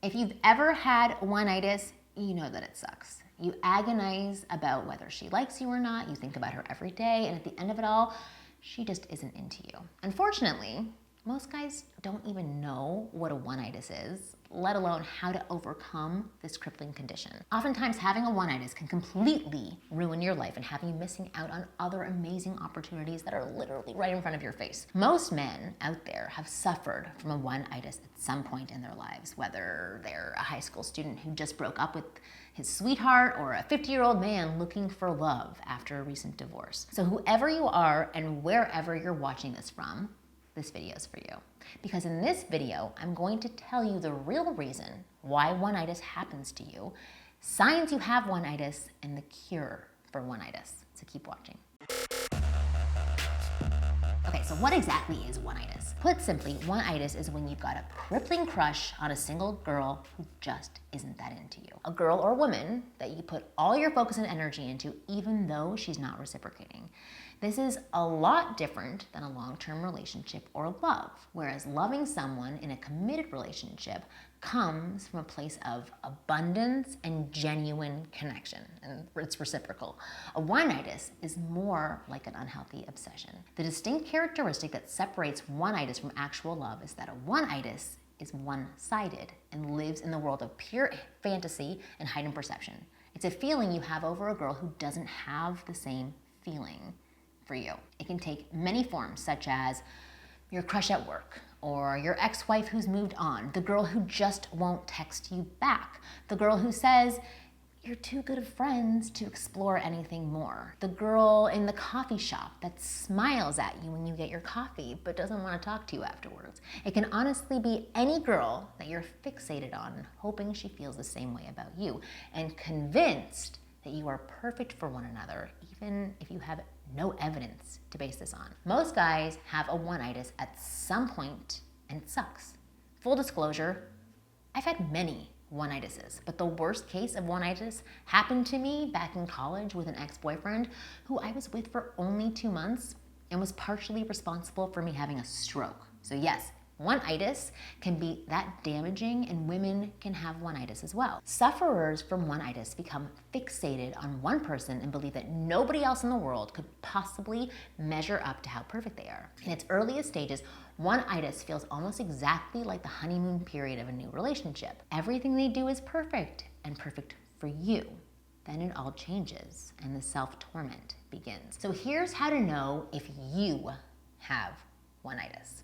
If you've ever had one-itis, you know that it sucks. You agonize about whether she likes you or not. You think about her every day, and at the end of it all, she just isn't into you. Unfortunately, most guys don't even know what a one-itis is, let alone how to overcome this crippling condition. Oftentimes, having a one-itis can completely ruin your life and have you missing out on other amazing opportunities that are literally right in front of your face. Most men out there have suffered from a one-itis at some point in their lives, whether they're a high school student who just broke up with his sweetheart or a 50-year-old man looking for love after a recent divorce. So whoever you are and wherever you're watching this from, this video is for you. Because in this video, I'm going to tell you the real reason why one-itis happens to you, signs you have one-itis, and the cure for one-itis. So keep watching. Okay, so what exactly is one-itis? Put simply, one-itis is when you've got a crippling crush on a single girl who just isn't that into you. A girl or woman that you put all your focus and energy into even though she's not reciprocating. This is a lot different than a long-term relationship or love, whereas loving someone in a committed relationship comes from a place of abundance and genuine connection, and it's reciprocal. A one-itis is more like an unhealthy obsession. The distinct characteristic that separates one-itis from actual love is that a one-itis is one-sided and lives in the world of pure fantasy and heightened perception. It's a feeling you have over a girl who doesn't have the same feeling for you. It can take many forms, such as your crush at work, or your ex-wife who's moved on, the girl who just won't text you back, the girl who says you're too good of friends to explore anything more, the girl in the coffee shop that smiles at you when you get your coffee but doesn't want to talk to you afterwards. It can honestly be any girl that you're fixated on, hoping she feels the same way about you, and convinced that you are perfect for one another, even if you have no evidence to base this on. Most guys have a one-itis at some point, and it sucks. Full disclosure, I've had many one-itises, but the worst case of one-itis happened to me back in college with an ex-boyfriend who I was with for only 2 months and was partially responsible for me having a stroke. So yes, one-itis can be that damaging, and women can have one-itis as well. Sufferers from one-itis become fixated on one person and believe that nobody else in the world could possibly measure up to how perfect they are. In its earliest stages, one-itis feels almost exactly like the honeymoon period of a new relationship. Everything they do is perfect, and perfect for you. Then it all changes, and the self-torment begins. So here's how to know if you have one-itis.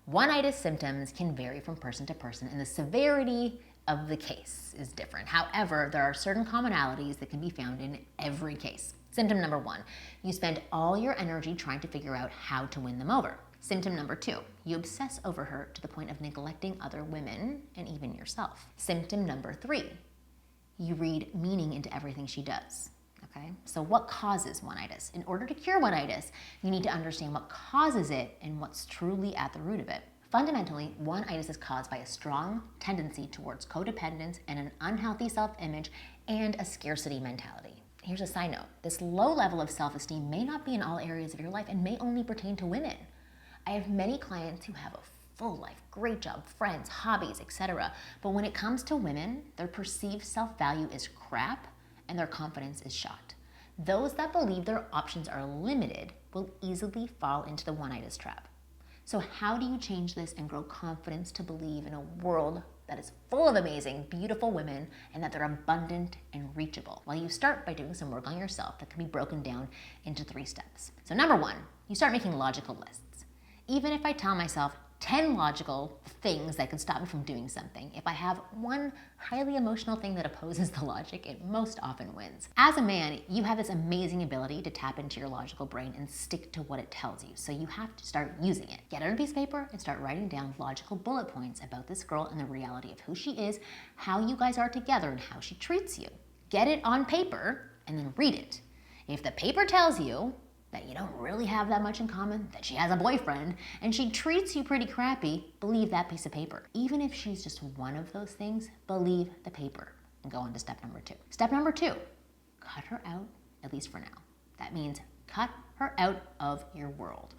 One-itis symptoms can vary from person to person, and the severity of the case is different. However, there are certain commonalities that can be found in every case. Symptom number 1, you spend all your energy trying to figure out how to win them over. Symptom number 2, you obsess over her to the point of neglecting other women and even yourself. Symptom number 3, you read meaning into everything she does. Okay, so what causes one-itis? In order to cure one-itis, you need to understand what causes it and what's truly at the root of it. Fundamentally, one-itis is caused by a strong tendency towards codependence and an unhealthy self-image and a scarcity mentality. Here's a side note. This low level of self-esteem may not be in all areas of your life and may only pertain to women. I have many clients who have a full life, great job, friends, hobbies, etc. But when it comes to women, their perceived self-value is crap and their confidence is shot. Those that believe their options are limited will easily fall into the one-itis trap. So how do you change this and grow confidence to believe in a world that is full of amazing, beautiful women and that they're abundant and reachable? Well, you start by doing some work on yourself that can be broken down into 3 steps. So number 1, you start making logical lists. Even if I tell myself 10 logical things that could stop me from doing something, if I have one highly emotional thing that opposes the logic, it most often wins. As a man, you have this amazing ability to tap into your logical brain and stick to what it tells you, so you have to start using it. Get out a piece of paper and start writing down logical bullet points about this girl and the reality of who she is, how you guys are together, and how she treats you. Get it on paper and then read it. If the paper tells you that you don't really have that much in common, that she has a boyfriend, and she treats you pretty crappy, believe that piece of paper. Even if she's just one of those things, believe the paper and go on to step number 2. Step number 2, cut her out, at least for now. That means cut her out of your world.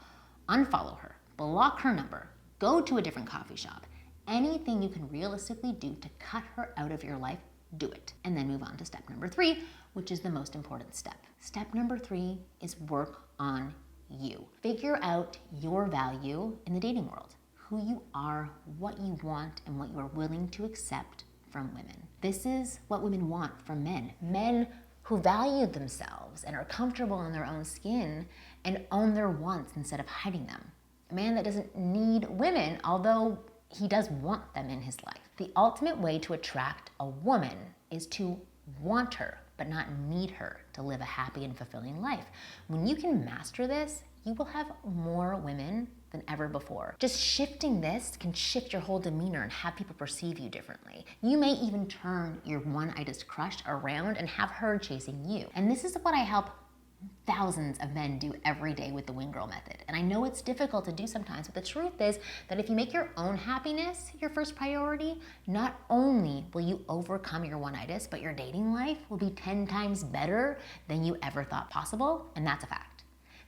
Unfollow her, block her number, go to a different coffee shop, anything you can realistically do to cut her out of your life, do it. And then move on to step number 3, which is the most important step. Step number 3 is work on you. Figure out your value in the dating world, who you are, what you want, and what you are willing to accept from women. This is what women want from men. Men who value themselves and are comfortable in their own skin and own their wants instead of hiding them. A man that doesn't need women, although he does want them in his life. The ultimate way to attract a woman is to want her, but not need her to live a happy and fulfilling life. When you can master this, you will have more women than ever before. Just shifting this can shift your whole demeanor and have people perceive you differently. You may even turn your one-itis crush around and have her chasing you. And this is what I help thousands of men do every day with the Wing Girl method. And I know it's difficult to do sometimes, but the truth is that if you make your own happiness your first priority, not only will you overcome your one-itis, but your dating life will be 10 times better than you ever thought possible, and that's a fact.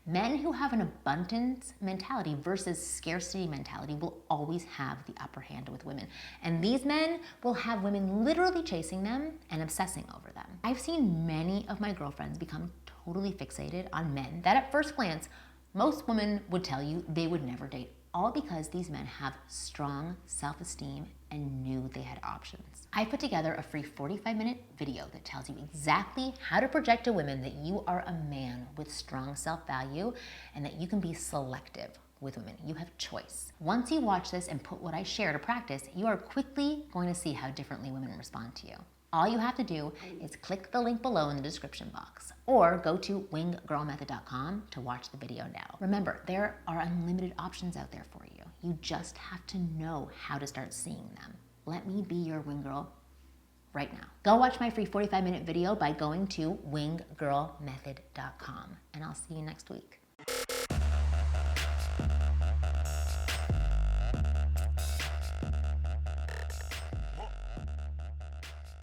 Men who have an abundance mentality versus scarcity mentality will always have the upper hand with women. And these men will have women literally chasing them and obsessing over them. I've seen many of my girlfriends become totally fixated on men that at first glance, most women would tell you they would never date, all because these men have strong self-esteem and knew they had options. I put together a free 45-minute video that tells you exactly how to project to women that you are a man with strong self-value and that you can be selective with women. You have choice. Once you watch this and put what I share to practice, you are quickly going to see how differently women respond to you. All you have to do is click the link below in the description box or go to winggirlmethod.com to watch the video now. Remember, there are unlimited options out there for you. You just have to know how to start seeing them. Let me be your wing girl right now. Go watch my free 45-minute video by going to winggirlmethod.com, and I'll see you next week.